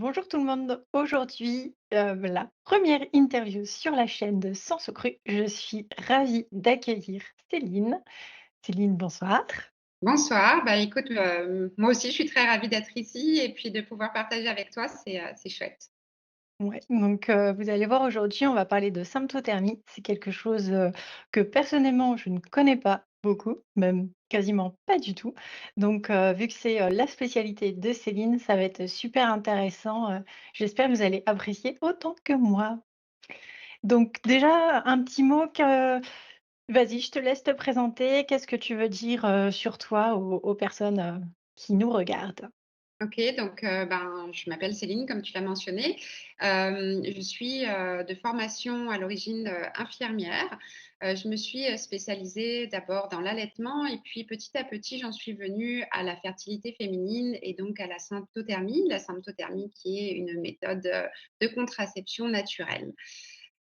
Bonjour tout le monde. Aujourd'hui, la première interview sur la chaîne de Sens Cru. Je suis ravie d'accueillir Céline. Céline, bonsoir. Bonsoir, bah, écoute, moi aussi je suis très ravie d'être ici et puis de pouvoir partager avec toi, c'est chouette. Ouais, donc vous allez voir aujourd'hui, on va parler de symptothermie. C'est quelque chose, que personnellement je ne connais pas beaucoup, même quasiment pas du tout. Donc vu que c'est, la spécialité de Céline, ça va être super intéressant, j'espère que vous allez apprécier autant que moi. Donc déjà, un petit mot que vas-y, je te laisse te présenter. Qu'est-ce que tu veux dire, sur toi aux personnes, qui nous regardent? OK, donc ben, je m'appelle Céline comme tu l'as mentionné. Je suis, de formation à l'origine, infirmière. Je me suis, spécialisée d'abord dans l'allaitement et puis petit à petit, j'en suis venue à la fertilité féminine et donc à la symptothermie. La symptothermie qui est une méthode, de contraception naturelle.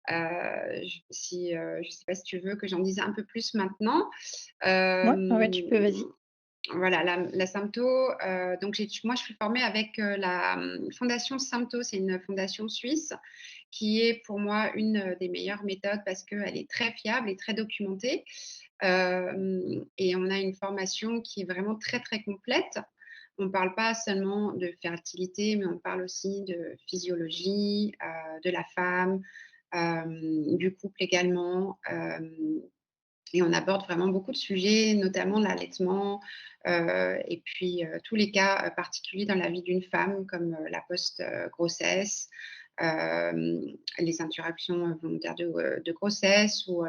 Je sais pas si tu veux que j'en dise un peu plus maintenant? Ouais, ouais, ouais, Hem tu peux, vas-y. Voilà, la Sympto, donc moi, je suis formée avec, fondation Sympto. C'est une fondation suisse qui est pour moi une, des meilleures méthodes parce qu'elle est très fiable et très documentée. Et on a une formation qui est vraiment très, très complète. On ne parle pas seulement de fertilité, mais on parle aussi de physiologie, de la femme, du couple également, et on aborde vraiment beaucoup de sujets, notamment l'allaitement, et puis, tous les cas, particuliers dans la vie d'une femme comme, la grossesse, les interruptions, volontaires de grossesse ou,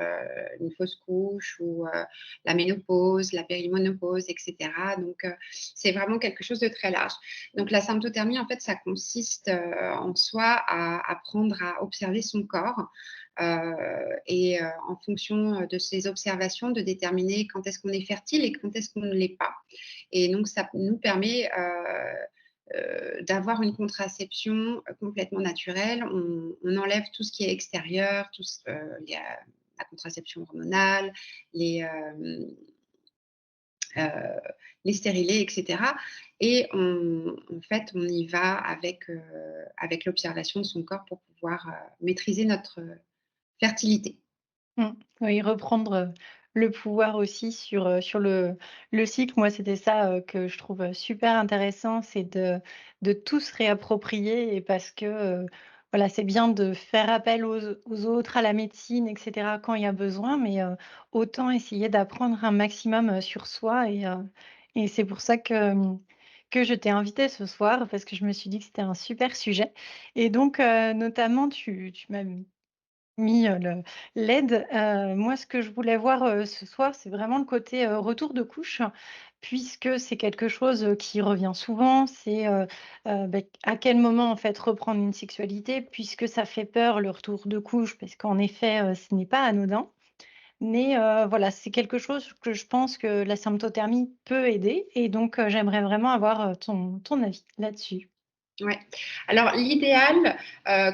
une fausse couche ou, la ménopause, la périménopause et cetera. Donc, c'est vraiment quelque chose de très large. Donc la symptothermie, en fait, ça consiste, en soi à apprendre à observer son corps, et en fonction de ces observations, de déterminer quand est-ce qu'on est fertile et quand est-ce qu'on ne l'est pas. Et donc ça nous permet, d'avoir une contraception, complètement naturelle. On enlève tout ce qui est extérieur, tout ce il y a la contraception hormonale, les, heu, les stérilés et cetera, et en fait, on y va avec l'observation de son corps pour pouvoir, maîtriser notre fertilité. Mmh. Oui, reprendre, le pouvoir aussi sur le cycle. Moi, c'était ça, que je trouve, super intéressant, c'est de tout se réapproprier et parce que, voilà, c'est bien de faire appel aux autres, à la médecine et cetera quand il y a besoin, mais autant essayer d'apprendre un maximum, sur soi et c'est pour ça que, que je t'ai invitée ce soir parce que je me suis dit que c'était un super sujet et donc notamment tu m'as mis, l'aide. Moi, ce que je voulais voir, ce soir, c'est vraiment le côté, retour de couche, puisque c'est quelque chose, qui revient souvent. C'est, à quel moment, en fait, reprendre une sexualité puisque ça fait peur le retour de couche parce qu'en effet, ce n'est pas anodin. Mais, voilà, c'est quelque chose que je pense que la symptothermie peut aider et donc, j'aimerais vraiment avoir, ton avis là-dessus. Ouais. Alors l'idéal,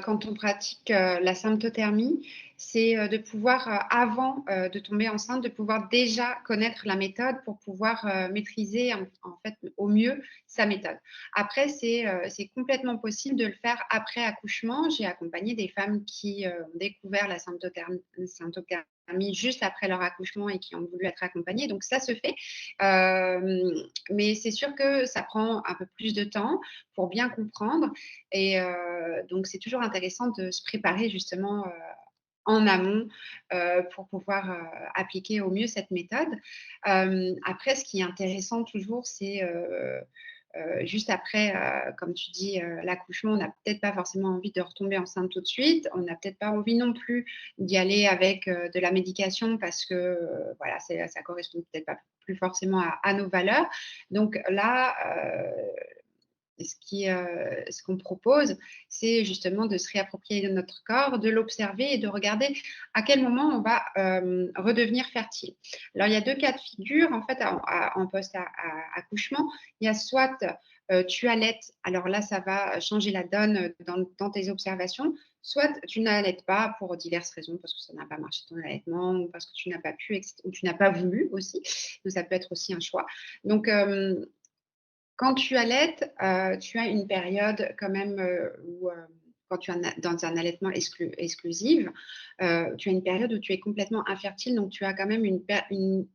quand on pratique, la symptothermie, c'est, de pouvoir, avant, de tomber enceinte, de pouvoir déjà connaître la méthode pour pouvoir, maîtriser en fait au mieux sa méthode. Après c'est complètement possible de le faire après accouchement. J'ai accompagné des femmes qui, ont découvert la symptothermie juste après leur accouchement et qui ont voulu être accompagnées, donc ça se fait. Hem, mais c'est sûr que ça prend un peu plus de temps pour bien comprendre, et donc c'est toujours intéressant de se préparer justement, en amont, pour pouvoir, appliquer au mieux cette méthode. Après ce qui est intéressant toujours, c'est, juste après, comme tu dis, l'accouchement, on n'a peut-être pas forcément envie de retomber enceinte tout de suite. On n'a peut-être pas envie non plus d'y aller avec, de la médication parce que, voilà, ça correspond peut-être pas plus forcément à nos valeurs. Donc là, et ce qu'on propose, c'est justement de se réapproprier notre corps, de l'observer et de regarder à quel moment on va, redevenir fertile. Alors il y a 2 cas de figure en fait en accouchement. Il y a soit, tu allaites, alors là ça va changer la donne, dans tes observations, soit tu n'allaites pas pour diverses raisons, parce que ça n'a pas marché ton allaitement ou parce que tu n'as pas pu ou tu n'as pas voulu aussi, donc ça peut être aussi un choix. Donc Quand tu allaites, tu as une période quand même, où, quand tu es dans un allaitement exclusif, tu as une période où tu es complètement infertile, donc tu as quand même une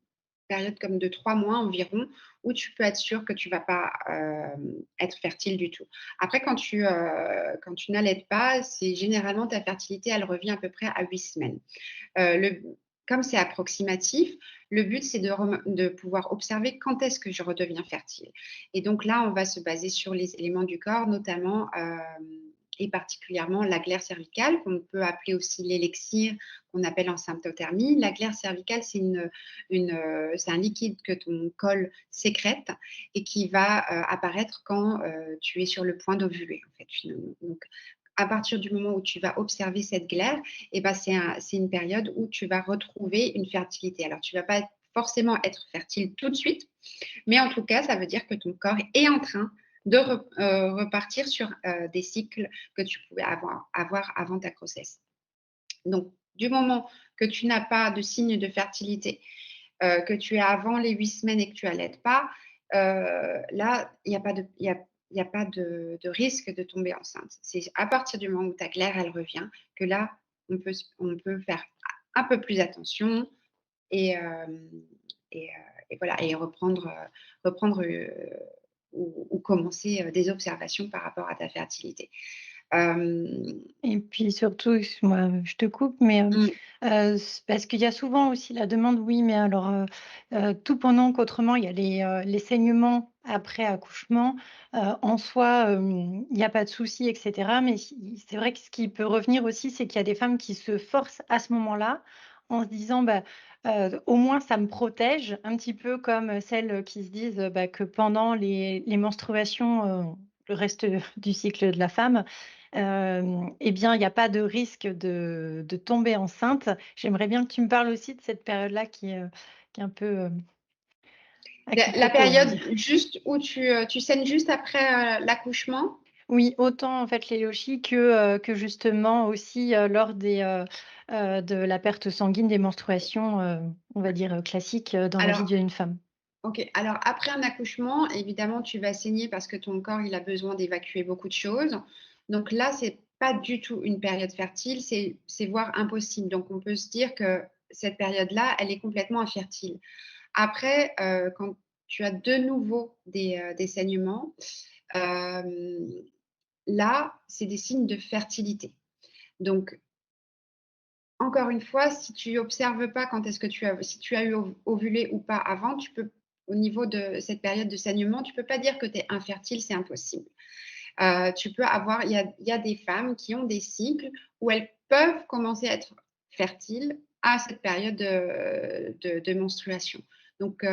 période comme de 3 mois environ où tu peux être sûr que tu vas pas, être fertile du tout. Après quand tu n'allaites pas, c'est généralement ta fertilité, elle revient à peu près à 8 semaines. Le Comme c'est approximatif, le but, c'est de pouvoir observer quand est-ce que je redeviens fertile. Et donc là, on va se baser sur les éléments du corps, notamment, et particulièrement la glaire cervicale, qu'on peut appeler aussi l'élixir, qu'on appelle en symptothermie. La glaire cervicale, c'est un liquide que ton col sécrète et qui va, apparaître quand, tu es sur le point d'ovuler, en fait, finalement. Donc à partir du moment où tu vas observer cette glaire, et ben, c'est une période où tu vas retrouver une fertilité. Alors, tu ne vas pas forcément être fertile tout de suite, mais en tout cas, ça veut dire que ton corps est en train de repartir sur des cycles que tu pouvais avoir avant ta grossesse. Donc, du moment que tu n'as pas de signe de fertilité, que tu es avant les 8 semaines et que tu allaites pas, là, il y a pas de risque de tomber enceinte. C'est à partir du moment où ta glaire, elle revient, que là, on peut faire un peu plus attention et hem et voilà et reprendre, ou commencer, des observations par rapport à ta fertilité. Hem, Et puis surtout, excuse-moi, je te coupe, mais mmh, parce qu'il y a souvent aussi la demande: «Oui, mais alors, tout pendant qu'autrement il y a les saignements après accouchement, en soi, il y a pas de souci et cetera». Mais c'est vrai que ce qui peut revenir aussi, c'est qu'il y a des femmes qui se forcent à ce moment-là, en se disant: «Bah, au moins ça me protège», un petit peu comme celles qui se disent, bah, que pendant les menstruations, le reste du cycle de la femme, et bien, il y a pas de risque de tomber enceinte. J'aimerais bien que tu me parles aussi de cette période-là qui est un peu, à la la quiproquo, on va période dire. juste où tu saignes juste après, l'accouchement? Oui, autant en fait les lochies que justement aussi, lors de la perte sanguine des menstruations, on va dire, classiques, dans la vie Alors d'une femme. OK. Alors après un accouchement, évidemment, tu vas saigner parce que ton corps, il a besoin d'évacuer beaucoup de choses. Donc là, c'est pas du tout une période fertile, c'est voire impossible. Donc on peut se dire que cette période-là, elle est complètement infertile. Après, quand tu as de nouveau des saignements, hem, là, c'est des signes de fertilité. Donc encore une fois, si tu observes pas quand est-ce que si tu as eu ovulé ou pas avant, tu peux au niveau de cette période de saignement, tu peux pas dire que tu es infertile, c'est impossible. Tu peux avoir il y a des femmes qui ont des cycles où elles peuvent commencer à être fertiles à cette période de menstruation. Donc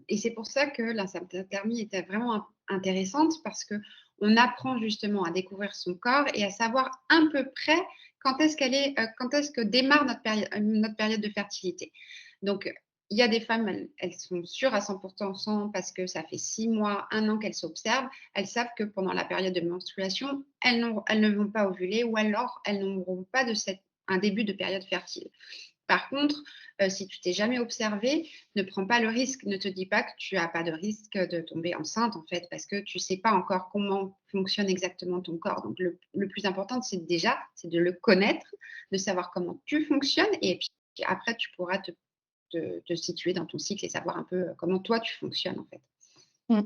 et c'est pour ça que la symptothermie était vraiment intéressante parce qu'on apprend justement à découvrir son corps et à savoir à peu près quand est-ce que démarre notre période de fertilité. Donc il y a des femmes, elles sont sûres à 100 parce que ça fait 6 mois, 1 an qu'elles s'observent. Elles savent que pendant la période de menstruation, elles ne vont pas ovuler ou alors elles n'auront pas un début de période fertile. Par contre, si tu t'es jamais observé, ne prends pas le risque. Ne te dis pas que tu as pas de risque de tomber enceinte, en fait, parce que tu sais pas encore comment fonctionne exactement ton corps. Donc le plus important, c'est de le connaître, de savoir comment tu fonctionnes et puis après tu pourras te situer dans ton cycle et savoir un peu, comment toi tu fonctionnes, en fait. Mmh.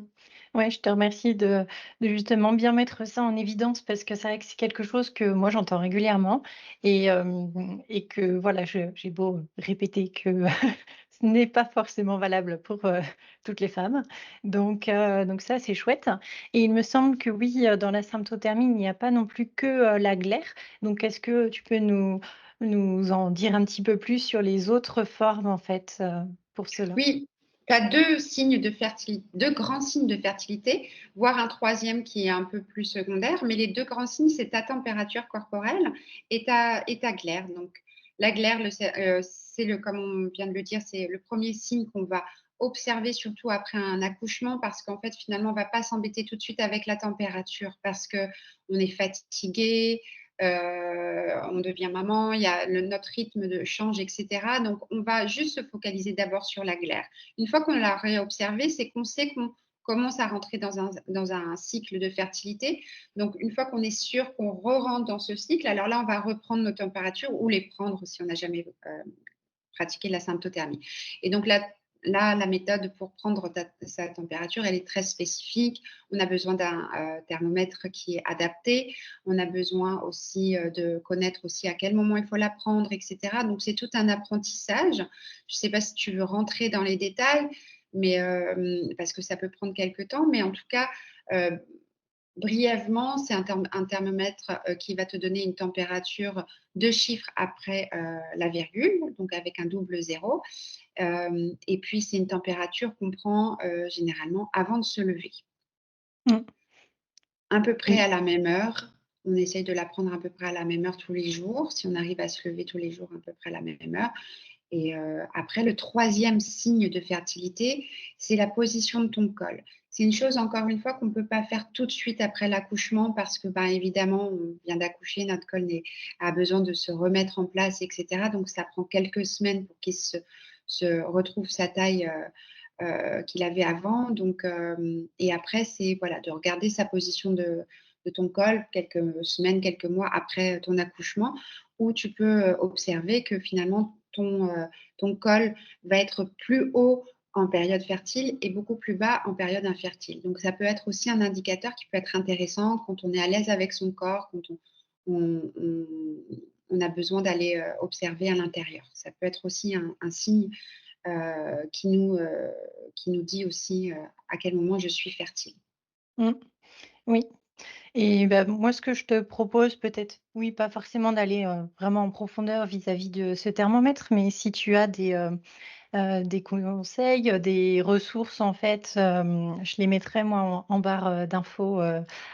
Ouais, je te remercie de justement bien mettre ça en évidence parce que c'est vrai que c'est quelque chose que moi j'entends régulièrement et que voilà, j'ai beau répéter que ce n'est pas forcément valable pour, toutes les femmes. Donc ça, c'est chouette et il me semble que oui, dans la symptothermie, il n'y a pas non plus que, la glaire. Donc est-ce que tu peux nous en dire un petit peu plus sur les autres formes en fait, pour cela? Oui, tu as 2 grands signes de fertilité, voire un troisième qui est un peu plus secondaire, mais les 2 grands signes, c'est ta température corporelle et ta glaire. Donc la glaire, c'est le comme on vient de le dire, c'est le premier signe qu'on va observer surtout après un accouchement parce qu'en fait, finalement, on ne va pas s'embêter tout de suite avec la température parce qu'on est fatigué, on devient maman, il y a notre rythme de change, etc. Donc, on va juste se focaliser d'abord sur la glaire. Une fois qu'on l'a réobservé, c'est qu'on sait commence à rentrer dans un cycle de fertilité. Donc une fois qu'on est sûr qu'on re-rentre dans ce cycle, alors là, on va reprendre nos températures ou les prendre si on n'a jamais, pratiquer la symptothermie. Et donc là, la méthode pour prendre sa température, elle est très spécifique. On a besoin d'un thermomètre qui est adapté. On a besoin aussi de connaître aussi à quel moment il faut la prendre, etc. Donc c'est tout un apprentissage. Je ne sais pas si tu veux rentrer dans les détails, mais parce que ça peut prendre quelques temps. Mais en tout cas, euh, brièvement, c'est un thermomètre qui va te donner une température 2 chiffres après la virgule, donc avec un double zéro. Et puis, c'est une température qu'on prend généralement avant de se lever. Mmh. À peu près Oui. à la même heure. On essaye de la prendre à peu près à la même heure tous les jours, si on arrive à se lever tous les jours à peu près à la même heure. Et après, le troisième signe de fertilité, c'est la position de ton col. C'est une chose, encore une fois, qu'on ne peut pas faire tout de suite après l'accouchement parce que, ben, évidemment, on vient d'accoucher, notre col a besoin de se remettre en place, etc. Donc, ça prend quelques semaines pour qu'il se retrouve sa taille qu'il avait avant. Donc, et après, c'est voilà, de regarder sa position de ton col quelques semaines, quelques mois après ton accouchement, où tu peux observer que finalement, ton col va être plus haut en période fertile et beaucoup plus bas en période infertile. Donc, ça peut être aussi un indicateur qui peut être intéressant quand on est à l'aise avec son corps, quand on a besoin d'aller observer à l'intérieur. Ça peut être aussi un signe euh, qui, nous, euh, qui nous dit aussi à quel moment je suis fertile. Mmh. Oui. Et bah, moi, ce que je te propose peut-être, oui, pas forcément d'aller, vraiment en profondeur vis-à-vis de ce thermomètre, mais si tu as des conseils, des ressources en fait, je les mettrai moi en barre, d'infos,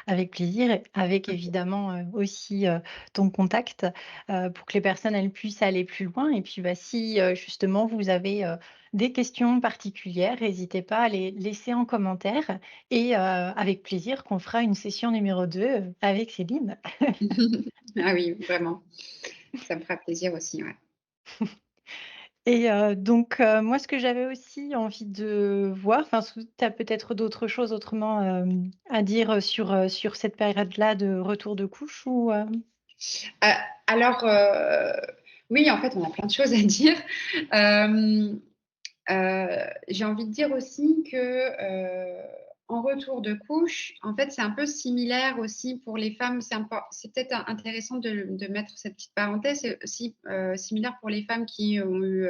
avec plaisir et avec évidemment, aussi, ton contact, pour que les personnes elles puissent aller plus loin et puis, bah, si, justement vous avez, des questions particulières, n'hésitez pas à les laisser en commentaire et avec plaisir qu'on fera une session numéro 2 avec Céline. Ah oui, vraiment, ça me fera plaisir aussi. Ouais. Et donc moi, ce que j'avais aussi envie de voir, enfin, tu as peut-être d'autres choses autrement, à dire, sur cette période-là de retour de couche ou Euh, alors, oui, en fait, on a plein de choses à dire. Euh, j'ai envie de dire aussi que en retour de couche, en fait, c'est un peu similaire aussi pour les femmes. C'est peut-être intéressant de mettre cette petite parenthèse. C'est aussi similaire pour les femmes qui ont eu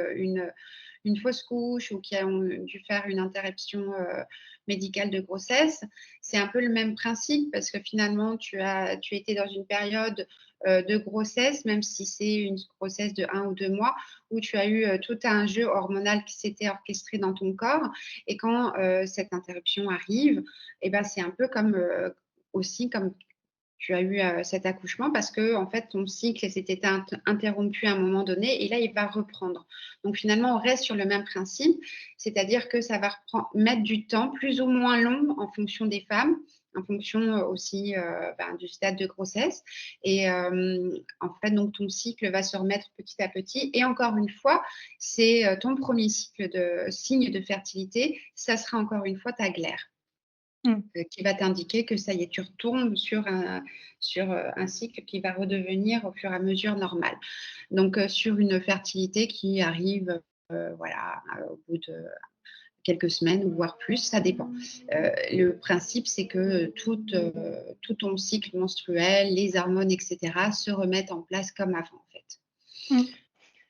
une fausse couche ou qui ont dû faire une interruption médicale de grossesse. C'est un peu le même principe parce que finalement, tu étais dans une période de grossesse, même si c'est une grossesse de 1 ou 2 mois, où tu as eu tout un jeu hormonal qui s'était orchestré dans ton corps. Et quand cette interruption arrive, eh ben, c'est un peu comme aussi comme tu as eu cet accouchement parce que en fait ton cycle s'était interrompu à un moment donné et là il va reprendre. Donc finalement on reste sur le même principe, c'est-à-dire que ça va mettre du temps plus ou moins long en fonction des femmes, en fonction aussi du stade de grossesse. Et en fait donc ton cycle va se remettre petit à petit. Et encore une fois, c'est ton premier cycle de signe de fertilité, ça sera encore une fois ta glaire mmh, qui va t'indiquer que ça y est, tu retournes sur un cycle qui va redevenir au fur et à mesure normal. Donc, sur une fertilité qui arrive voilà, au bout de quelques semaines, voire plus, ça dépend. Le principe, c'est que tout ton cycle menstruel, les hormones, etc., se remettent en place comme avant, en fait. mmh.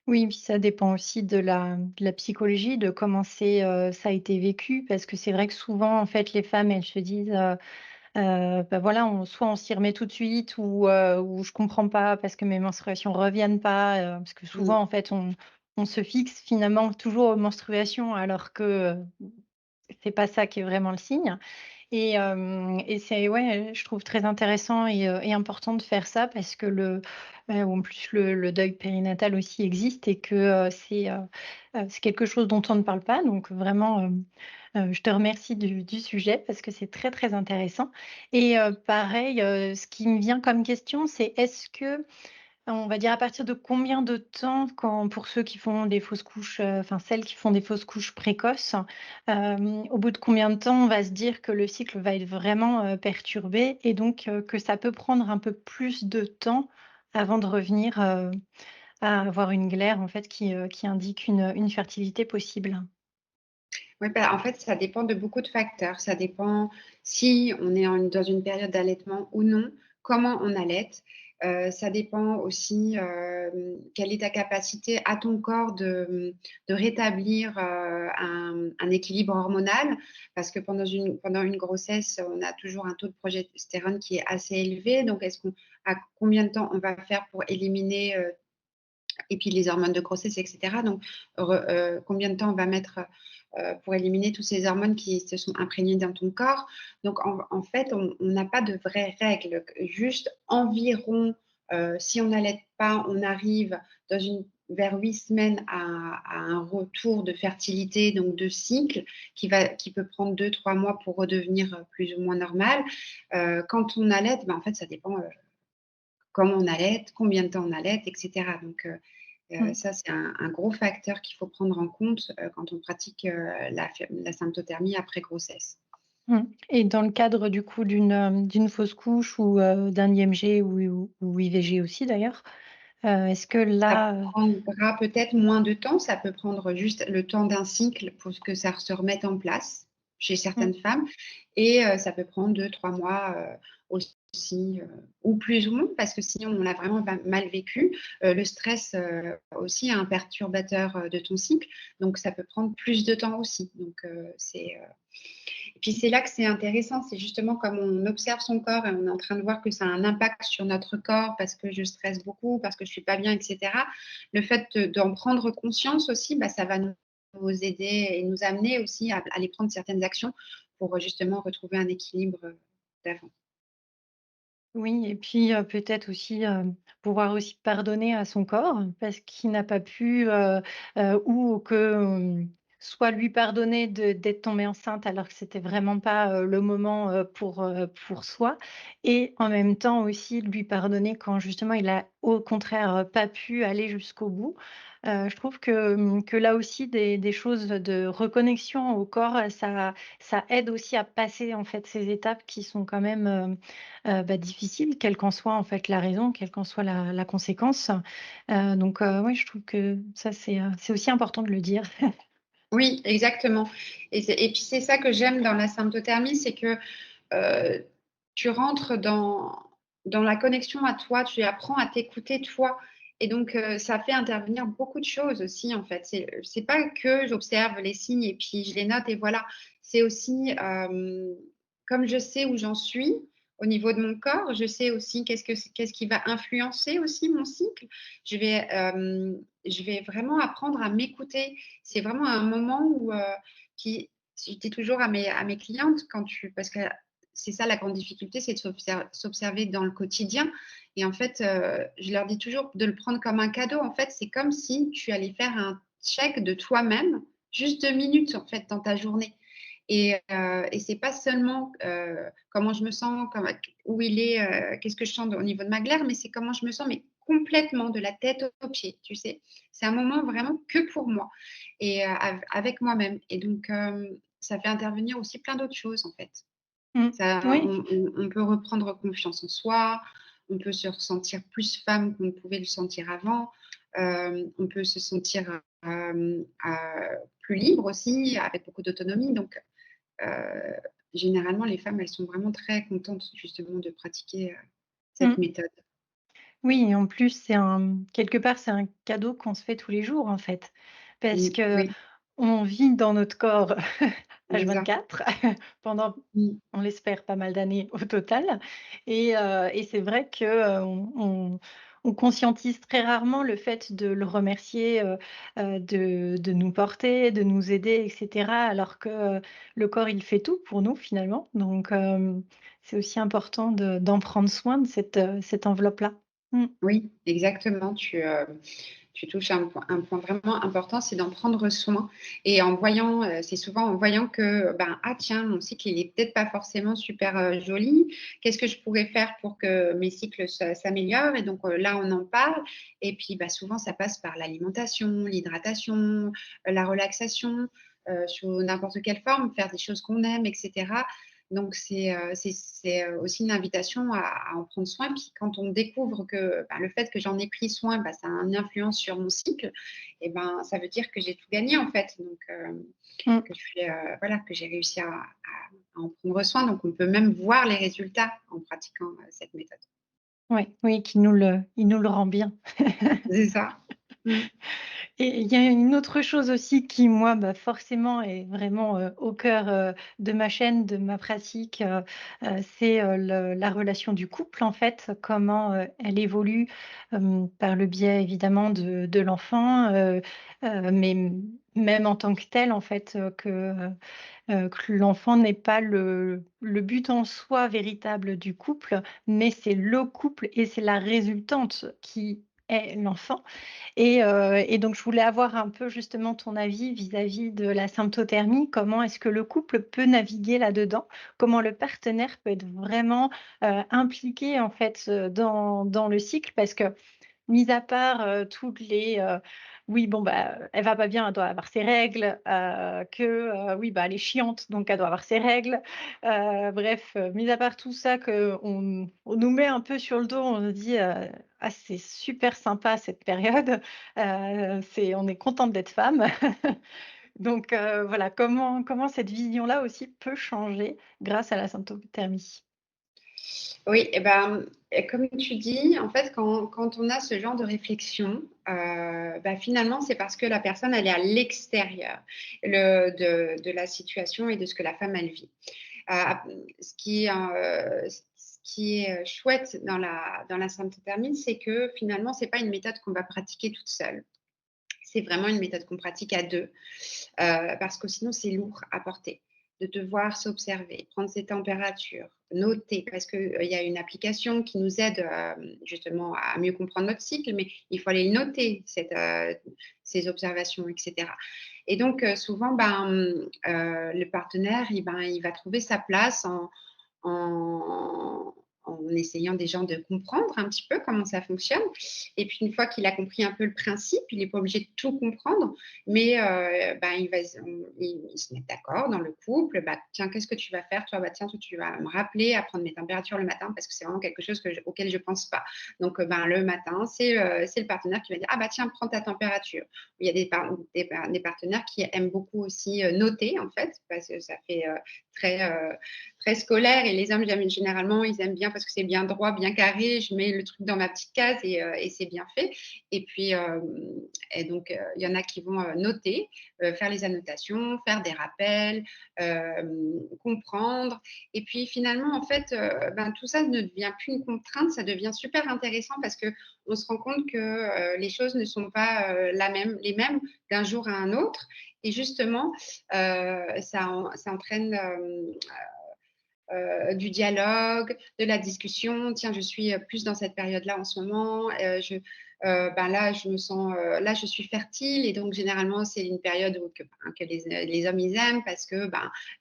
Oui, puis ça dépend aussi de la psychologie, de comment ça a été vécu parce que c'est vrai que souvent, en fait, les femmes, elles se disent, bah, voilà, soit on s'y remet tout de suite ou je comprends pas parce que mes menstruations reviennent pas, parce que Mm. souvent, en fait, on se fixe finalement toujours aux menstruations alors que, c'est pas ça qui est vraiment le signe. Et c'est ouais, je trouve très intéressant et important de faire ça parce que en plus le deuil périnatal aussi existe et que, c'est quelque chose dont on ne parle pas donc vraiment, je te remercie du sujet parce que c'est très, très intéressant et pareil, ce qui me vient comme question, c'est est-ce que On va dire à partir de combien de temps quand pour ceux qui font des fausses couches, enfin celles qui font des fausses couches précoces, au bout de combien de temps on va se dire que le cycle va être vraiment, perturbé et donc que ça peut prendre un peu plus de temps avant de revenir, à avoir une glaire en fait qui indique une fertilité possible? Oui, bah, en fait, ça dépend de beaucoup de facteurs. Ça dépend si on est dans une période d'allaitement ou non, comment on allaite. Ça dépend aussi, quelle est ta capacité à ton corps de rétablir, un équilibre hormonal. Parce que pendant une grossesse, on a toujours un taux de progestérone qui est assez élevé. Donc à combien de temps on va faire pour éliminer, et puis les hormones de grossesse et cetera. Donc combien de temps on va mettre, pour éliminer toutes ces hormones qui se sont imprégnées dans ton corps. Donc en fait, on n'a pas de vraies règles, juste environ, si on n'allaite pas, on arrive vers 8 semaines à un retour de fertilité, donc de cycle qui peut prendre 2-3 mois pour redevenir, plus ou moins normal. Quand on allaite, en fait, ça dépend, comment on allaite, combien de temps on allaite et cetera. Donc Mmh. ça, c'est un gros facteur qu'il faut prendre en compte, quand on pratique, la symptothermie après grossesse. Mmh. Et dans le cadre du coup d'une fausse couche ou, d'un IMG ou IVG aussi d'ailleurs, est-ce que Ça là, prendra peut-être moins de temps, ça peut prendre juste le temps d'un cycle pour que ça se remette en place chez mmh, certaines femmes et ça peut prendre 2-3 mois, aussi, ou plus ou moins parce que si on l'a vraiment mal vécu, le stress, aussi est un perturbateur, de ton cycle, donc ça peut prendre plus de temps aussi. Donc et puis c'est là que c'est intéressant, c'est justement comme on observe son corps et on est en train de voir que ça a un impact sur notre corps parce que je stresse beaucoup, parce que je suis pas bien, et cetera. Le fait d'en prendre conscience aussi, ça va nous aider et nous amener aussi à aller prendre certaines actions pour, justement retrouver un équilibre, d'avant. oui et puis, peut-être aussi, pouvoir aussi pardonner à son corps parce qu'il n'a pas pu, ou que, soit lui pardonner d'être tombé enceinte alors que c'était vraiment pas, le moment, pour soi et en même temps aussi lui pardonner quand justement il a au contraire, pas pu aller jusqu'au bout. Je trouve que là aussi des choses de reconnexion au corps, ça aide aussi à passer en fait ces étapes qui sont quand même, difficiles, quelle qu'en soit en fait la raison, quelle qu'en soit la conséquence. Donc oui, je trouve que ça c'est aussi important de le dire. Oui, exactement et puis c'est ça que j'aime dans la symptothermie, c'est que, heu, tu rentres dans la connexion à toi, tu apprends à t'écouter toi et donc ça fait intervenir beaucoup de choses aussi, en fait. C'est pas que j'observe les signes et puis je les note et voilà. C'est aussi, comme je sais où j'en suis au niveau de mon corps, je sais aussi qu'est-ce qui va influencer aussi mon cycle. Je vais vraiment apprendre à m'écouter. C'est vraiment un moment où, qui je dis toujours à mes clientes parce que c'est ça la grande difficulté, c'est de s'observer dans le quotidien et en fait, je leur dis toujours de le prendre comme un cadeau. En fait, c'est comme si tu allais faire un check de toi-même, juste 2 minutes en fait dans ta journée et c'est pas seulement, comment je me sens, où il est, qu'est-ce que je sens au niveau de ma glaire, mais c'est comment je me sens, mais complètement de la tête aux pieds, tu sais? C'est un moment vraiment que pour moi et avec moi-même et donc ça fait intervenir aussi plein d'autres choses, en fait. Mmh. Ça Oui. on peut reprendre confiance en soi, on peut se ressentir plus femme qu'on ne pouvait le sentir avant, on peut se sentir, plus libre aussi, avec beaucoup d'autonomie donc généralement les femmes, elles sont vraiment très contentes justement de pratiquer, cette Mmh. méthode. Oui et en plus, quelque part, c'est un cadeau qu'on se fait tous les jours, en fait. Parce que Oui, on vit dans notre corps exact. H24 pendant, Mmh. on l'espère, pas mal d'années au total et c'est vrai que, on conscientise très rarement le fait de le remercier, de nous porter, de nous aider et cetera, alors que, le corps, il fait tout pour nous, finalement. Donc c'est aussi important d'en prendre soin de cette enveloppe-là. Mmh. Oui, exactement. Tu touches un point vraiment important, c'est d'en prendre soin et en voyant, c'est souvent en voyant que, ben: «Ah tiens, mon cycle, il est peut-être pas forcément super, joli. Qu'est-ce que je pourrais faire pour que mes cycles s'améliorent?» Et donc, là, on en parle et puis, bah, souvent, ça passe par l'alimentation, l'hydratation, la relaxation, sous n'importe quelle forme, faire des choses qu'on aime et cetera. Donc c'est aussi une invitation à en prendre soin. Puis quand on découvre que, bah, le fait que j'en ai pris soin, bah, ça a une influence sur mon cycle et ben, ça veut dire que j'ai tout gagné en fait. Donc Mmh. que je fais, voilà, que j'ai réussi à en prendre soin. Donc on peut même voir les résultats en pratiquant, cette méthode. Ouais, oui, il nous le rend bien. C'est ça. Mmh. Et il y a une autre chose aussi qui, moi, bah, forcément est vraiment, au cœur, de ma chaîne, de ma pratique, c'est, le la relation du couple, en fait. Comment, elle évolue, par le biais évidemment de l'enfant, mais même en tant que tel, en fait, que l'enfant n'est pas le but en soi véritable du couple, mais c'est le couple et c'est la résultante qui est l'enfant. Et donc je voulais avoir un peu justement ton avis vis-à-vis de la symptothermie. Comment est-ce que le couple peut naviguer là-dedans? Comment le partenaire peut être vraiment, impliqué en fait, dans le cycle? Parce que mis à part, toutes les, oui, bon, bah, elle va pas bien, elle doit avoir ses règles, oui, bah, elle est chiante, donc elle doit avoir ses règles. Bref, mis à part tout ça qu'on nous met un peu sur le dos, on se dit, «Ah, c'est super sympa cette période, c'est on est contente d'être femme». Donc voilà, comment cette vision-là aussi peut changer grâce à la symptothermie? Oui et ben, et comme tu dis, en fait, quand on a ce genre de réflexion, bah, finalement, c'est parce que la personne, elle est à l'extérieur de la situation et de ce que la femme, elle vit. Ap ce qui est, chouette dans la symptothermie, c'est que finalement, c'est pas une méthode qu'on va pratiquer toute seule. C'est vraiment une méthode qu'on pratique à 2, parce que sinon c'est lourd à porter. De devoir s'observer, prendre ses températures, noter parce qu'il y a une application qui nous aide, justement à mieux comprendre notre cycle, mais il faut aller le noter ces observations et cetera. Et donc souvent, le partenaire, il va trouver sa place en en essayant déjà de comprendre un petit peu comment ça fonctionne. Et puis une fois qu'il a compris un peu le principe, il n'est pas obligé de tout comprendre, mais il va ils se mettent d'accord dans le couple. Bah, tiens, qu'est-ce que tu vas faire toi? Bah, tiens, toi, tu vas me rappeler à prendre mes températures le matin parce que c'est vraiment quelque chose auquel je ne pense pas. Donc, le matin, c'est le partenaire qui va dire: «Ah bah tiens, prends ta température». Il y a des partenaires qui aiment beaucoup aussi noter en fait, parce que ça fait très, très scolaire et les hommes, généralement, ils aiment bien parce que c'est bien droit, bien carré. Je mets le truc dans ma petite case et c'est bien fait. Et puis, il y en a qui vont noter, faire les annotations, faire des rappels, comprendre. Et puis finalement, en fait, tout ça ne devient plus une contrainte, ça devient super intéressant parce que on se rend compte que les choses ne sont pas les mêmes d'un jour à un autre. Et justement, ça entraîne du dialogue, de la discussion. Tiens, je suis plus dans cette période-là en ce moment. Là, je me sens, là, je suis fertile et donc généralement, c'est une période que les hommes ils aiment parce que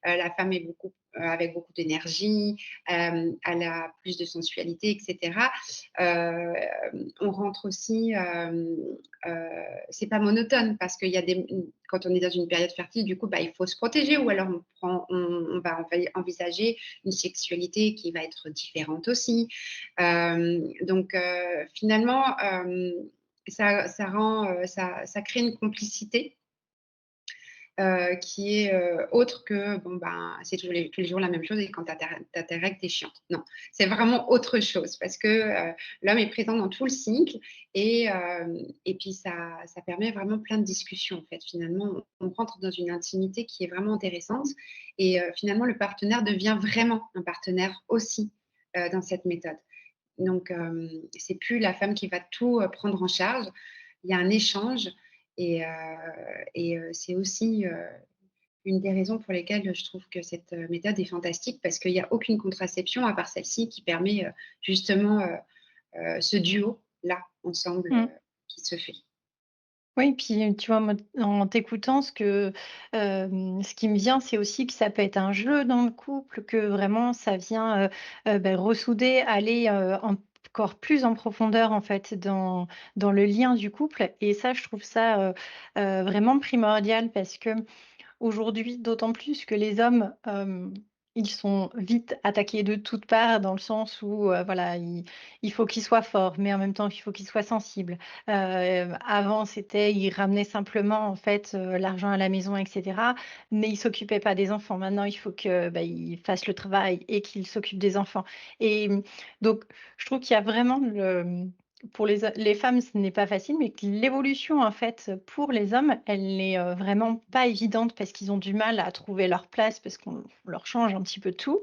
la femme est avec beaucoup d'énergie, elle a plus de sensualité, etc. Euh, on rentre aussi, c'est pas monotone parce qu'il y a quand on est dans une période fertile, du coup, il faut se protéger ou alors on va envisager une sexualité qui va être différente aussi. Finalement, ça crée une complicité qui est autre que c'est tous les jours la même chose et quand tu as tes règles, tu es chiante. Non, c'est vraiment autre chose parce que l'homme est présent dans tout le cycle et puis ça permet vraiment plein de discussions en fait. Finalement, on rentre dans une intimité qui est vraiment intéressante et finalement, le partenaire devient vraiment un partenaire aussi dans cette méthode. Donc, c'est plus la femme qui va tout prendre en charge. Il y a un échange et c'est aussi une des raisons pour lesquelles je trouve que cette méthode est fantastique parce qu'il y a aucune contraception à part celle-ci qui permet justement ce duo-là ensemble, Mmh. qui se fait. Oui, puis, tu vois, moi, en t'écoutant, ce qui me vient, c'est aussi que ça peut être un jeu dans le couple, que vraiment ça vient, ressouder, aller, encore plus en profondeur, en fait, dans le lien du couple et ça, je trouve ça, vraiment primordial parce que aujourd'hui, d'autant plus que les hommes, ils sont vite attaqués de toutes parts dans le sens où, voilà, il faut qu'ils soient forts, mais en même temps, il faut qu'ils soient sensibles. Avant, c'était ils ramenaient simplement, en fait, l'argent à la maison et cetera, mais ils s'occupaient pas des enfants. Maintenant, il faut que, ils fassent le travail et qu'ils s'occupent des enfants et donc je trouve qu'il y a vraiment pour les femmes, ce n'est pas facile, mais que l'évolution, en fait, pour les hommes, elle n'est, vraiment pas évidente parce qu'ils ont du mal à trouver leur place, parce qu'on leur change un petit peu tout,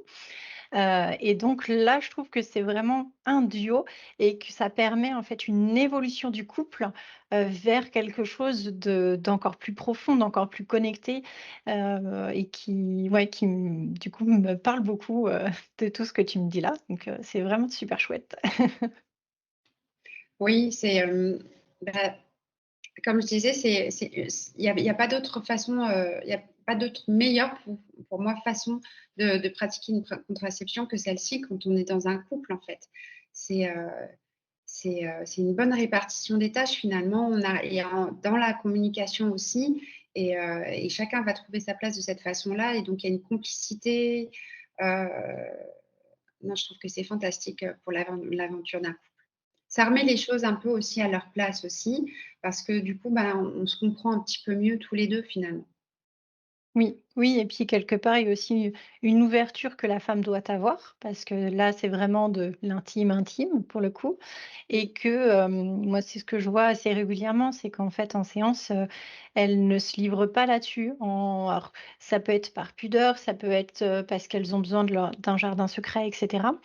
et donc là, je trouve que c'est vraiment un duo et que ça permet, en fait, une évolution du couple, vers quelque chose d'encore plus profond, d'encore plus connecté, et qui ouais, qui du coup, me parle beaucoup, de tout ce que tu me dis là, donc c'est vraiment super chouette. Oui, bah, comme je disais, il y a pas d'autre façon, il y a pas d'autre meilleure pour moi façon de pratiquer une contraception que celle-ci quand on est dans un couple, en fait. C'est, heu c'est une bonne répartition des tâches finalement. On a et en dans la communication aussi et chacun va trouver sa place de cette façon-là et donc il y a une complicité, heu, non, je trouve que c'est fantastique, pour l'aventure d'un couple. Ça remet les choses un peu aussi à leur place aussi, parce que du coup, ben, on se comprend un petit peu mieux tous les 2 finalement. Oui, oui et puis quelque part, il y a aussi une ouverture que la femme doit avoir parce que là, c'est vraiment de l'intime intime pour le coup Mmh. et que, moi, c'est ce que je vois assez régulièrement, c'est qu'en fait, en séance, elles ne se livrent pas là-dessus. Alors ça peut être par pudeur, ça peut être, parce qu'elles ont besoin d'un jardin secret et cetera.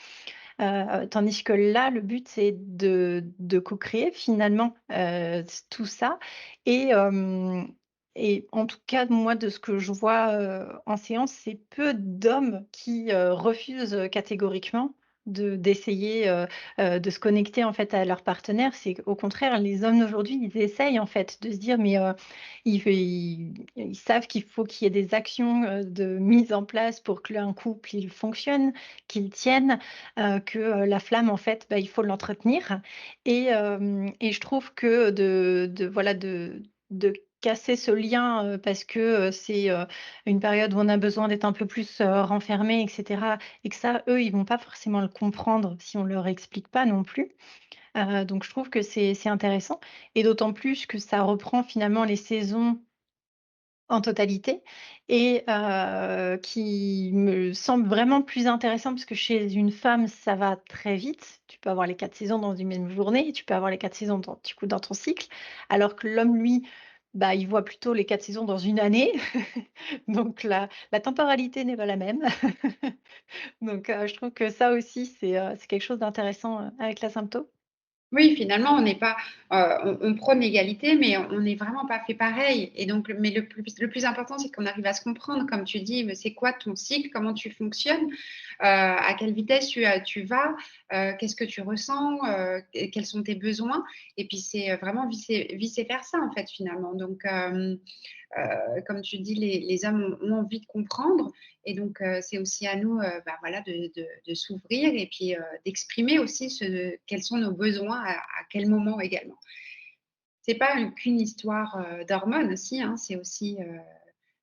Tandis que là, le but, c'est de co-créer finalement, tout ça et en tout cas, moi, de ce que je vois, en séance, c'est peu d'hommes qui, refusent, catégoriquement d'essayer, de se connecter, en fait, à leur partenaire. C'est qu'au contraire, les hommes d'aujourd'hui, ils essayent, en fait, de se dire mais ils savent qu'il faut qu'il y ait des actions, de mise en place pour que un couple, il fonctionne, qu'il tienne, que, la flamme en fait, il faut l'entretenir et je trouve que de casser ce lien, parce que, c'est, une période où on a besoin d'être un peu plus, renfermé et cetera et que ça, eux, ils vont pas forcément le comprendre si on leur explique pas non plus. Donc je trouve que c'est intéressant et d'autant plus que ça reprend finalement les saisons en totalité et qui me semble vraiment plus intéressant parce que chez une femme, ça va très vite. Tu peux avoir les 4 saisons dans une même journée, tu peux avoir les 4 saisons dans ton cycle, alors que l'homme, lui, il voit plutôt les 4 saisons dans une année, donc la temporalité n'est pas la même. Donc je trouve que ça aussi, c'est quelque chose d'intéressant, avec la sympto. Oui, finalement, on n'est pas, on prône l'égalité, mais on n'est vraiment pas fait pareil et donc mais le plus important, c'est qu'on arrive à se comprendre, comme tu dis, mais c'est quoi ton cycle? Comment tu fonctionnes? À quelle vitesse tu vas? Qu'est-ce que tu ressens? Quels sont tes besoins? Et puis c'est, vraiment vice versa, en fait, finalement donc comme tu dis, les hommes ont envie de comprendre et donc c'est aussi à nous, voilà, de s'ouvrir et puis, d'exprimer aussi quels sont nos besoins à quel moment également. C'est pas qu'une histoire, d'hormones aussi, hein, c'est aussi,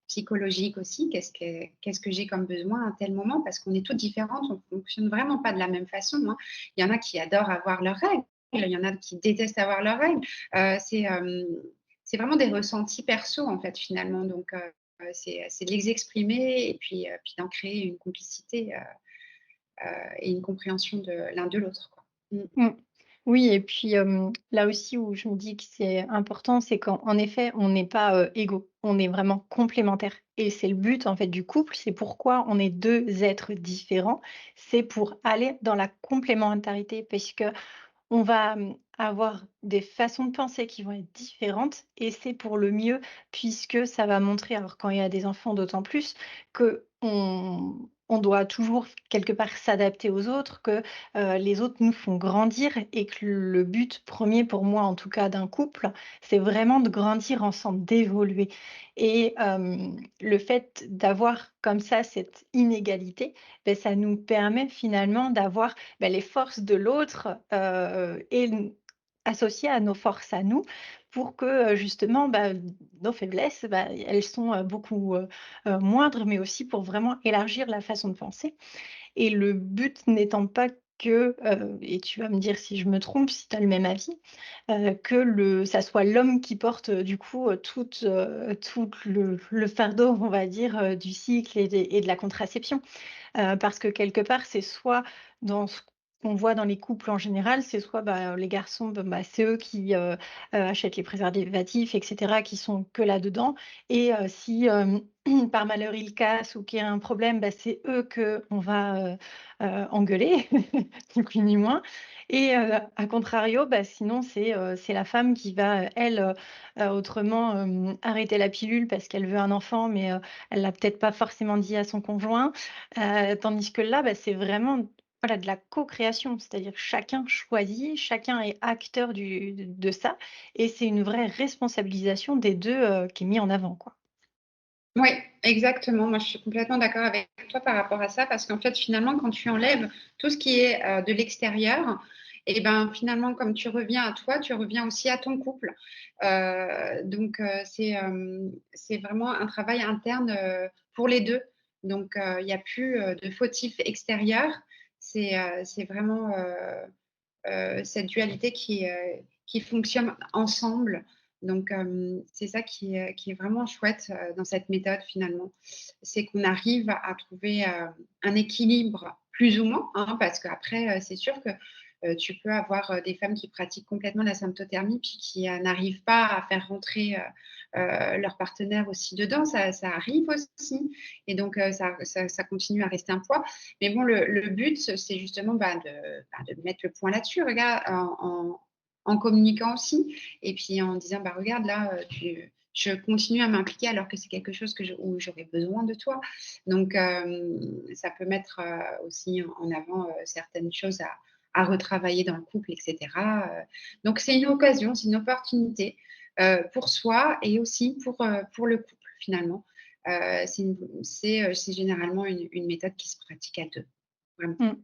psychologique aussi. Qu'est-ce que j'ai comme besoin à un tel moment? Parce qu'on est toutes différentes, on ne fonctionne vraiment pas de la même façon, hein. Il y en a qui adorent avoir leurs règles, il y en a qui détestent avoir leurs règles. C'est vraiment des ressentis perso, en fait, finalement. Donc c'est de les exprimer et puis d'en créer une complicité, et une compréhension de l'un de l'autre, quoi. Mmh. Mmh. Oui et puis, là aussi où je me dis que c'est important, c'est qu'en effet, on n'est pas, égaux. On est vraiment complémentaires et c'est le but, en fait, du couple. C'est pourquoi on est 2 êtres différents. C'est pour aller dans la complémentarité parce que on va, avoir des façons de penser qui vont être différentes et c'est pour le mieux puisque ça va montrer alors quand il y a des enfants d'autant plus, qu'on on doit toujours quelque part s'adapter aux autres, que, les autres nous font grandir et que le but premier pour moi, en tout cas d'un couple, c'est vraiment de grandir ensemble, d'évoluer et le fait d'avoir comme ça cette inégalité, beh, ça nous permet finalement d'avoir, bah, les forces de l'autre, et associées à nos forces à nous pour que, justement, bah, nos faiblesses, bah, elles sont, beaucoup, moindres, mais aussi pour vraiment élargir la façon de penser et le but n'étant pas que, et tu vas me dire si je me trompe, si tu as le même avis, que ça soit l'homme qui porte, du coup, tout le fardeau, on va dire, du cycle et de la contraception. Parce que quelque part, c'est soit dans ce qu'on voit dans les couples en général, c'est soit, bah, les garçons, bon, bah, c'est eux qui, achètent les préservatifs et cetera, qui sont que là-dedans et si, par malheur ils cassent ou qu'il y a un problème, bah, c'est eux qu'on va, engueuler, ni plus ni moins et à contrario, bah, sinon c'est la femme qui va, elle, autrement, arrêter la pilule parce qu'elle veut un enfant mais elle l'a peut-être pas forcément dit à son conjoint. Tandis que là, bah, c'est vraiment, voilà, de la co-création, c'est-à-dire que chacun choisit, chacun est acteur de ça et c'est une vraie responsabilisation des 2 qui est mis en avant, quoi. Oui, exactement. Moi, je suis complètement d'accord avec toi par rapport à ça, parce qu'en fait, finalement, quand tu enlèves tout ce qui est, de l'extérieur et ben, finalement, comme tu reviens à toi, tu reviens aussi à ton couple. Donc c'est vraiment un travail interne, pour les 2. Donc il n'y a plus, de fautif extérieur. C'est vraiment, cette dualité qui fonctionne ensemble. Donc, c'est ça qui est vraiment chouette, dans cette méthode finalement. C'est qu'on arrive à trouver, un équilibre plus ou moins, hein, parce qu'après, c'est sûr que, tu peux avoir, des femmes qui pratiquent complètement la symptothermie, puis qui, n'arrivent pas à faire rentrer, leur partenaire aussi dedans. Ça arrive aussi et donc, ça continue à rester un poids. Mais bon, le but, c'est justement, de mettre le point là-dessus, regarde, en communiquant aussi et puis en disant: «Bah, regarde là, je continue à m'impliquer alors que c'est quelque chose où j'aurais besoin de toi». Donc ça peut mettre, aussi en avant, certaines choses à retravailler dans le couple et cetera, donc c'est une occasion, c'est une opportunité, pour soi et aussi pour le couple finalement. C'est généralement une méthode qui se pratique à 2, vraiment. Mmh.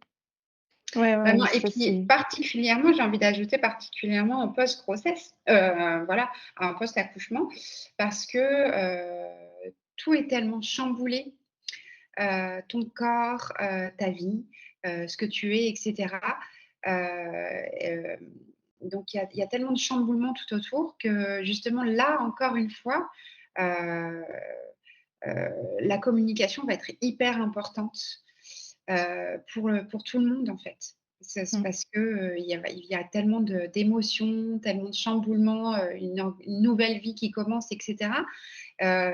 Ouais, ouais, Vraiment ouais, et ça puis c'est particulièrement, j'ai envie d'ajouter particulièrement en post-grossesse, voilà, en post-accouchement parce que, tout est tellement chamboulé, ton corps, ta vie, ce que tu es et cetera. Hem, donc il y a tellement de chamboulements tout autour que justement là, encore une fois, heu la communication va être hyper importante, pour tout le monde, en fait. C'est mmh. parce que, il y a tellement d'émotions, tellement de chamboulements, une nouvelle vie qui commence et cetera.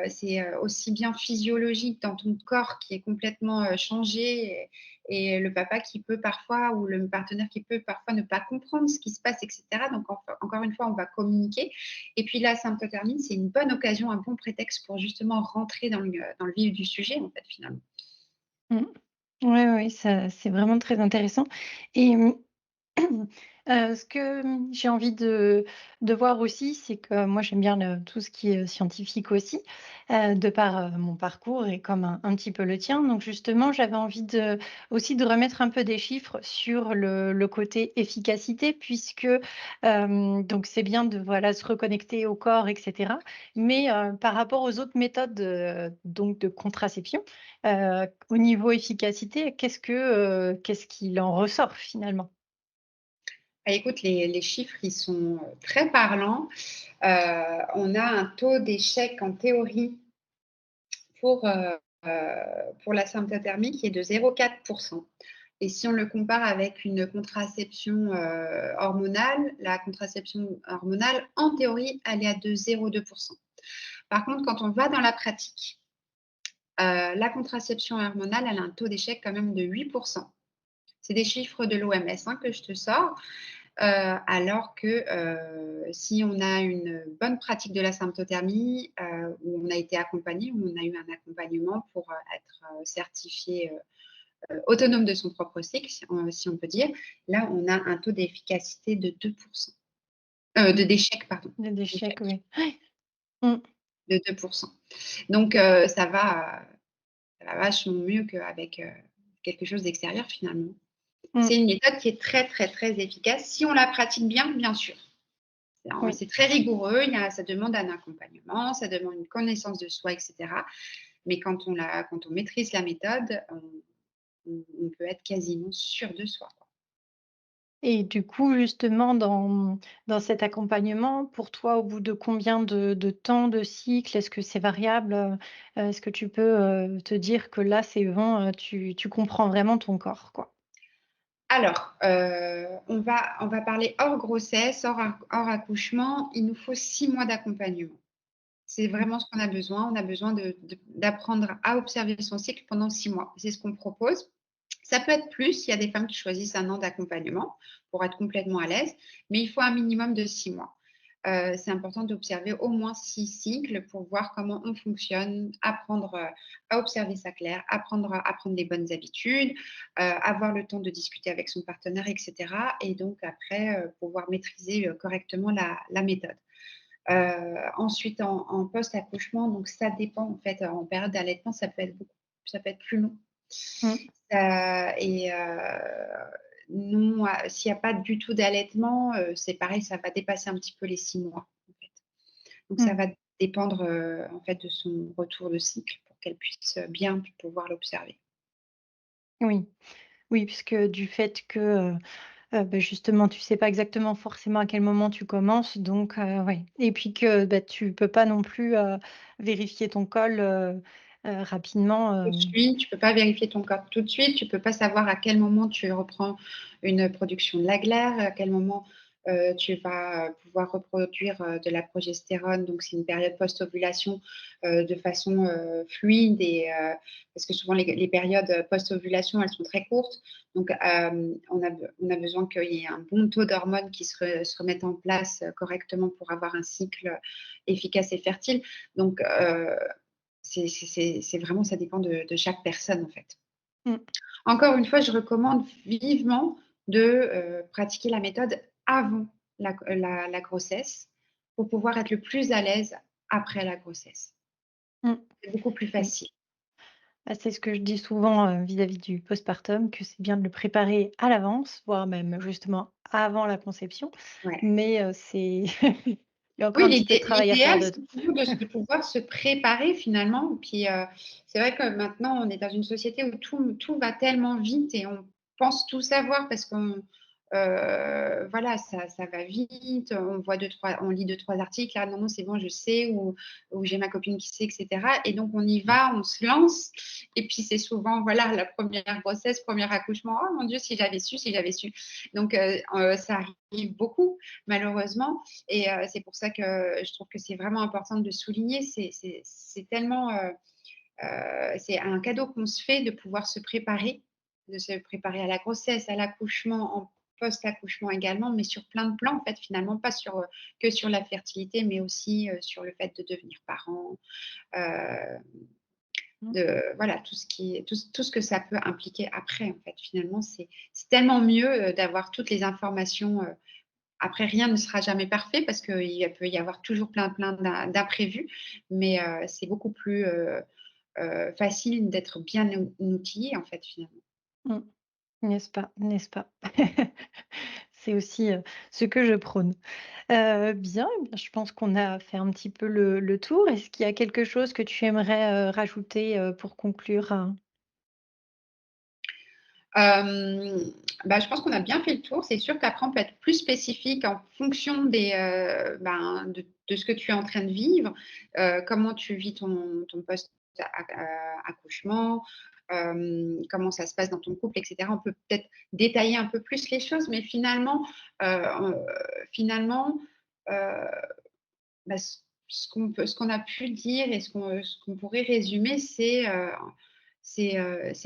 C'est, aussi bien physiologique dans ton corps qui est complètement, changé et le papa qui peut parfois ou le partenaire qui peut parfois ne pas comprendre ce qui se passe et cetera. Donc encore une fois, on va communiquer et puis la symptothermie, c'est une bonne occasion, un bon prétexte pour justement rentrer dans le vif du sujet, en fait, finalement. Mmh. Ouais, ouais, ça c'est vraiment très intéressant et ce que, j'ai envie de voir aussi, c'est que moi j'aime bien tout ce qui est, scientifique aussi, de par, mon parcours et comme un petit peu le tien. Donc justement, j'avais envie aussi de remettre un peu des chiffres sur le côté efficacité puisque, donc c'est bien de, voilà, se reconnecter au corps et cetera. Mais, par rapport aux autres méthodes, donc de contraception, au niveau efficacité, qu'est-ce qu'il en ressort finalement? Ah, écoute, les chiffres, ils sont, très parlants. On a un taux d'échec en théorie pour, pour la symptothermie qui est de 0,4. Et si on le compare avec une contraception, hormonale, la contraception hormonale, en théorie, elle est à de 0,2. Par contre, quand on va dans la pratique, la contraception hormonale, elle a un taux d'échec quand même de 8. C'est des chiffres de l'OMS, hein, que je te sors. Alors que, si on a une bonne pratique de la symptothermie, où on a été accompagné, où on a eu un accompagnement pour, être, certifié, autonome de son propre cycle, si on peut dire, là, on a un taux d'efficacité de 2%. D'échec, pardon, Des échecs, d'échec, oui. Mmh, de 2%. Donc ça va vachement mieux qu'avec, quelque chose d'extérieur finalement. mmh, C'est une méthode qui est très, très, très efficace si on la pratique bien, bien sûr. oui. C'est très rigoureux, ça demande un accompagnement, ça demande une connaissance de soi et cetera. Mais quand on maîtrise la méthode, on peut être quasiment sûr de soi, quoi. Et du coup, justement, dans cet accompagnement, pour toi, au bout de combien de temps, de cycle? Est-ce que c'est variable? Est-ce que tu peux, te dire que là, c'est bon, tu comprends vraiment ton corps, quoi? Alors, on va parler hors grossesse, hors accouchement. Il nous faut 6 mois d'accompagnement. C'est Mmh. vraiment ce qu'on a besoin. On a besoin d'apprendre à observer son cycle pendant 6 mois. C'est ce qu'on propose. Ça peut être plus, il y a des femmes qui choisissent 1 an d'accompagnement pour être complètement à l'aise, mais il faut un minimum de 6 mois. C'est important d'observer au moins 6 cycles pour voir comment on fonctionne, apprendre, à observer sa claire, apprendre à prendre les bonnes habitudes, avoir le temps de discuter avec son partenaire et cetera et donc après, pouvoir maîtriser, correctement la méthode. Ensuite en post-accouchement, donc ça dépend en fait, en période d'allaitement, ça peut être plus long. Mmh. Et non, s'il y a pas du tout d'allaitement, c'est pareil, ça va dépasser un petit peu les 6 mois, en fait. Donc ça Mmh. va dépendre, en fait, de son retour de cycle pour qu'elle puisse, bien pouvoir l'observer. Oui. Oui, puisque du fait que, justement, tu sais pas exactement forcément à quel moment tu commences, donc ouais et puis que, tu peux pas non plus, vérifier ton col, rapidement, Tout de suite, tu peux pas vérifier ton corps tout de suite, tu peux pas savoir à quel moment tu reprends une production de la glaire, à quel moment, tu vas, pouvoir reproduire, de la progestérone. Donc c'est une période post-ovulation, de façon, fluide parce que souvent les périodes, post-ovulation, elles sont très courtes. Donc on a besoin qu'il y ait un bon taux d'hormones qui se remette en place, correctement pour avoir un cycle, efficace et fertile. Donc c'est vraiment ça dépend de chaque personne, en fait. mmh, Encore une fois, je recommande vivement de, pratiquer la méthode avant la grossesse pour pouvoir être le plus à l'aise après la grossesse. mmh, C'est beaucoup plus oui. facile. Bah, c'est ce que je dis souvent, vis-à-vis du postpartum, que c'est bien de le préparer à l'avance, voire même justement avant la conception, Ouais. mais c'est il y a encore Oui, un petit peu de travail à faire l'idéal, de c'est toujours de pouvoir se préparer finalement. Puis, c'est vrai que maintenant, on est dans une société où tout va tellement vite et on pense tout savoir parce qu'on, voilà, ça va vite, on lit deux trois articles: «Ah non, non, c'est bon, je sais» ou «J'ai ma copine qui sait» et cetera et donc on y va, on se lance et puis c'est souvent, voilà, la première grossesse, premier accouchement: «Oh mon Dieu, si j'avais su, si j'avais su». Donc, ça arrive beaucoup malheureusement et c'est pour ça que je trouve que c'est vraiment important de le souligner. C'est tellement, c'est un cadeau qu'on se fait de pouvoir se préparer, de se préparer à la grossesse, à l'accouchement, en post-accouchement également, mais sur plein de plans en fait, finalement, pas que sur la fertilité, mais aussi, sur le fait de devenir parent, heu, mmh, voilà, tout ce que ça peut impliquer après en fait. Finalement, c'est tellement mieux, d'avoir toutes les informations, après, rien ne sera jamais parfait parce qu'il peut y avoir toujours plein d'imprévus, mais c'est beaucoup plus, facile d'être bien outillé, en fait, finalement. mmh. N'est-ce pas? N'est-ce pas? C'est aussi, ce que je prône. Bien, eh bien, je pense qu'on a fait un petit peu le tour. Est-ce qu'il y a quelque chose que tu aimerais, rajouter, pour conclure? Hem, je pense qu'on a bien fait le tour. C'est sûr qu'après, on peut être plus spécifique en fonction de ce que tu es en train de vivre, comment tu vis ton accouchement, comment ça se passe dans ton couple et cetera. On peut peut-être détailler un peu plus les choses, mais heu, finalement, heu, ce qu'on a pu dire et ce qu'on pourrait résumer, c'est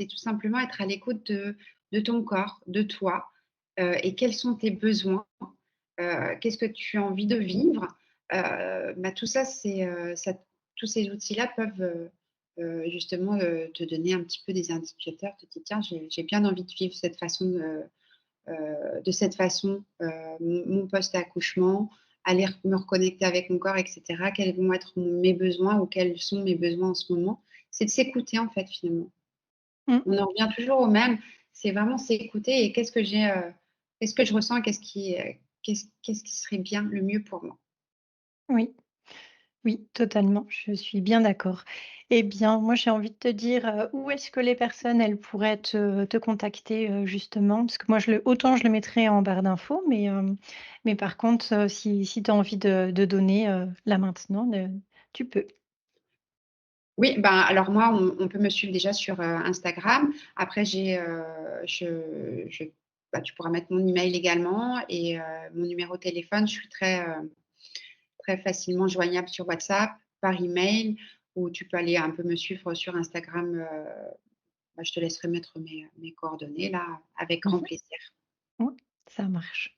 tout simplement être à l'écoute de ton corps, de toi, et quels sont tes besoins, qu'est-ce que tu as envie de vivre. Tout ça, tous ces outils-là justement, te donner un petit peu des indicateurs, te dire: «Tiens, j'ai bien envie de vivre cette façon de cette façon, mon post-accouchement, aller me reconnecter avec mon corps et cetera. Quels vont être mes besoins ou quels sont mes besoins en ce moment?» C'est de s'écouter, en fait, finalement. Mmh. On en revient toujours au même, c'est vraiment s'écouter et qu'est-ce que je ressens? Qu'est-ce qui serait bien le mieux pour moi? Oui. Oui, totalement, je suis bien d'accord. Eh bien, moi, j'ai envie de te dire, où est-ce que les personnes, elles pourraient te contacter, justement? Parce que moi, autant je le mettrai en barre d'infos, mais par contre, si tu as envie de donner, là, maintenant, tu peux. Oui, ben, alors moi, on peut me suivre déjà sur, Instagram. Après je bah, tu pourras mettre mon email également et mon numéro de téléphone. Je suis très facilement joignable sur WhatsApp, par email ou tu peux aller un peu me suivre sur Instagram, bah, je te laisserai mettre mes coordonnées là, avec grand Mmh. plaisir. Ouais, ça marche.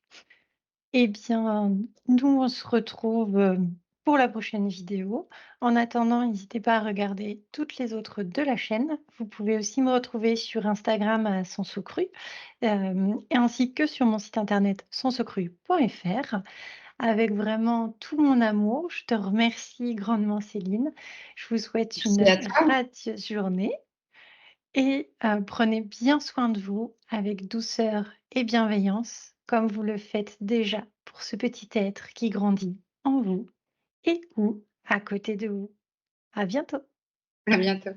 Eh bien, nous, on se retrouve, pour la prochaine vidéo. En attendant, n'hésitez pas à regarder toutes les autres de la chaîne. Vous pouvez aussi me retrouver sur Instagram à Sansocru, et ainsi que sur mon site internet sansocru.fr avec vraiment tout mon amour. Je te remercie grandement Céline. Je vous souhaite Merci une à toi. radieuse journée et prenez bien soin de vous avec douceur et bienveillance, comme vous le faites déjà pour ce petit être qui grandit en vous et ou à côté de vous. À bientôt. À bientôt.